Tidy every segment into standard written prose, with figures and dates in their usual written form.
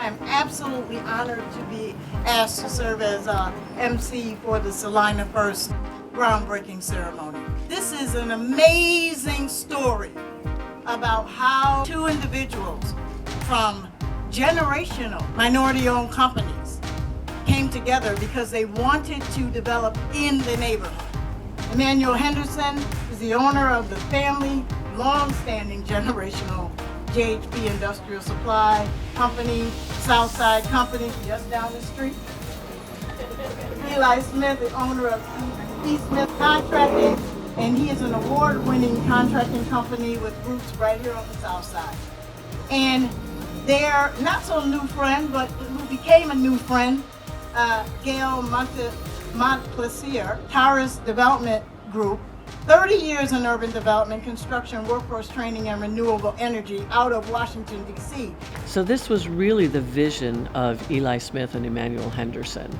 I'm absolutely honored to be asked to serve as MC for the Salina First groundbreaking ceremony. This is an amazing story about how two individuals from generational minority-owned companies came together because they wanted to develop in the neighborhood. Emmanuel Henderson is the owner of the family, long-standing generational JHP Industrial Supply Company, Southside Company, just down the street. Eli Smith, the owner of E. Smith Contracting, and he is an award-winning contracting company with roots right here on the South Side. And their not so new friend, but who became a new friend, Gail Montplaisir, Taurus Development Group, 30 years in urban development, construction, workforce training, and renewable energy out of Washington, D.C. So this was really the vision of Eli Smith and Emmanuel Henderson.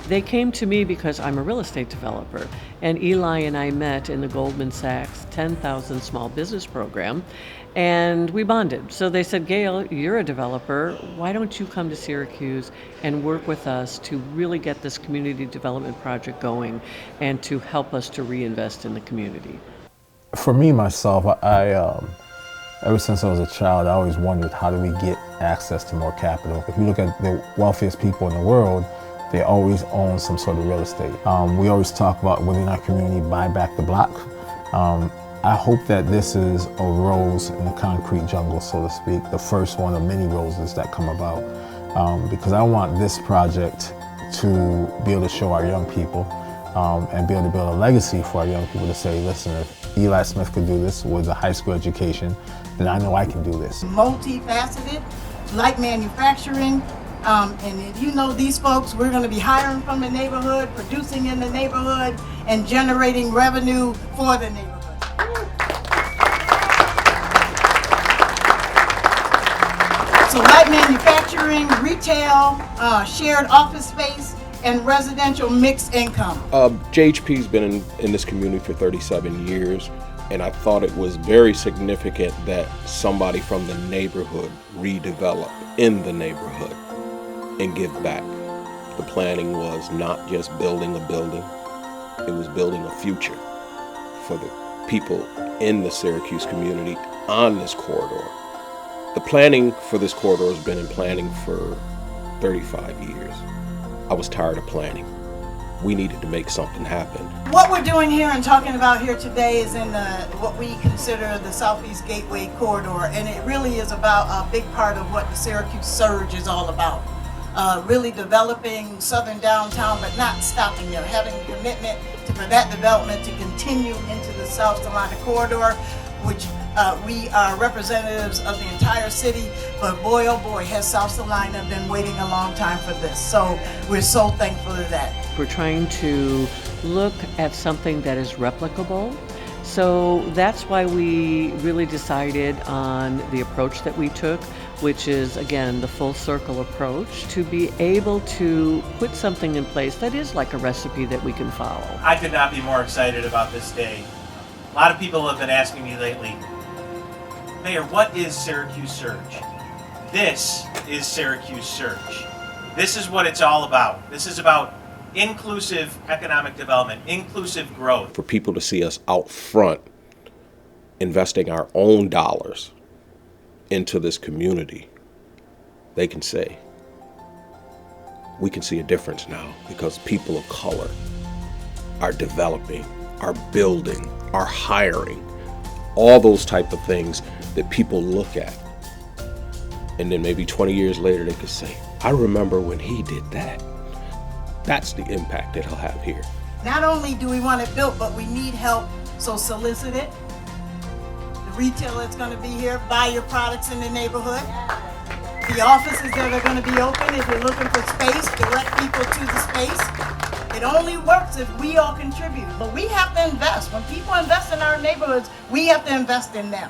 They came to me because I'm a real estate developer, and Eli and I met in the Goldman Sachs 10,000 Small Business Program, and we bonded. So they said, Gail, you're a developer, why don't you come to Syracuse and work with us to really get this community development project going and to help us to reinvest in the community? For me, myself, ever since I was a child, I always wondered, how do we get access to more capital? If you look at the wealthiest people in the world, they always own some sort of real estate. We always talk about within our community, buy back the block. I hope that this is a rose in the concrete jungle, so to speak, the first one of many roses that come about. Because I want this project to be able to show our young people and be able to build a legacy for our young people to say, listen, if Eli Smith could do this with a high school education, then I know I can do this. Multifaceted, light manufacturing, and if you know these folks, we're going to be hiring from the neighborhood, producing in the neighborhood, and generating revenue for the neighborhood. So light manufacturing, retail, shared office space, and residential mixed income. JHP's been in this community for 37 years, and I thought it was very significant that somebody from the neighborhood redevelop in the neighborhood and give back. The planning was not just building a building, it was building a future for the people in the Syracuse community on this corridor. The planning for this corridor has been in planning for 35 years. I was tired of planning. We needed to make something happen. What we're doing here and talking about here today is in what we consider the Southeast Gateway Corridor, and it really is about a big part of what the Syracuse Surge is all about. Really developing southern downtown, but not stopping there, having a commitment for that development to continue into the South Salina corridor, which we are representatives of the entire city, but boy, oh boy, has South Salina been waiting a long time for this. So we're so thankful for that. We're trying to look at something that is replicable. So that's why we really decided on the approach that we took, which is, again, the full circle approach, to be able to put something in place that is like a recipe that we can follow. I could not be more excited about this day. A lot of people have been asking me lately, Mayor, what is Syracuse Surge? This is Syracuse Surge. This is what it's all about. This is about inclusive economic development, inclusive growth. For people to see us out front investing our own dollars into this community, they can say, we can see a difference now because people of color are developing, are building, are hiring, all those type of things that people look at. And then maybe 20 years later they could say, I remember when he did that. That's the impact it'll have here. Not only do we want it built, but we need help, so solicit it. The retail that's going to be here, buy your products in the neighborhood. The offices that are going to be open, if you're looking for space, direct people to the space. It only works if we all contribute, but we have to invest. When people invest in our neighborhoods, we have to invest in them.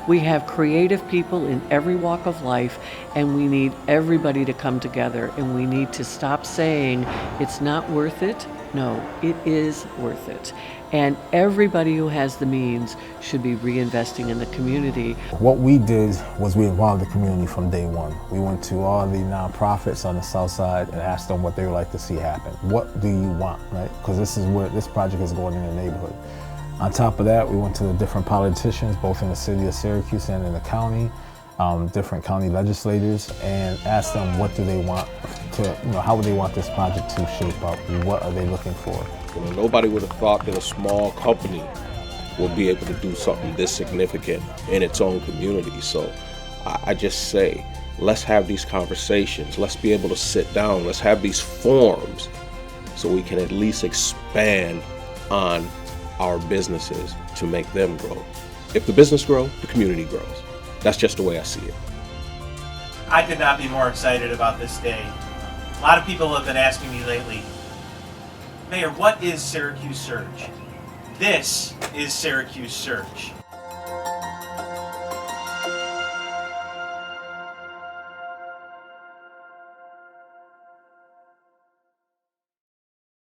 We have creative people in every walk of life, and we need everybody to come together, and we need to stop saying it's not worth it. No, it is worth it. And everybody who has the means should be reinvesting in the community. What we did was we involved the community from day one. We went to all the nonprofits on the south side and asked them what they would like to see happen. What do you want, right? Because this is where this project is going in the neighborhood. On top of that, we went to the different politicians, both in the city of Syracuse and in the county, different county legislators, and asked them what do they want to, how would they want this project to shape up? What are they looking for? Nobody would have thought that a small company would be able to do something this significant in its own community. So I just say, let's have these conversations. Let's be able to sit down. Let's have these forums so we can at least expand on our businesses to make them grow. If the business grows, the community grows. That's just the way I see it. I could not be more excited about this day. A lot of people have been asking me lately, Mayor, what is Syracuse Surge? This is Syracuse Surge.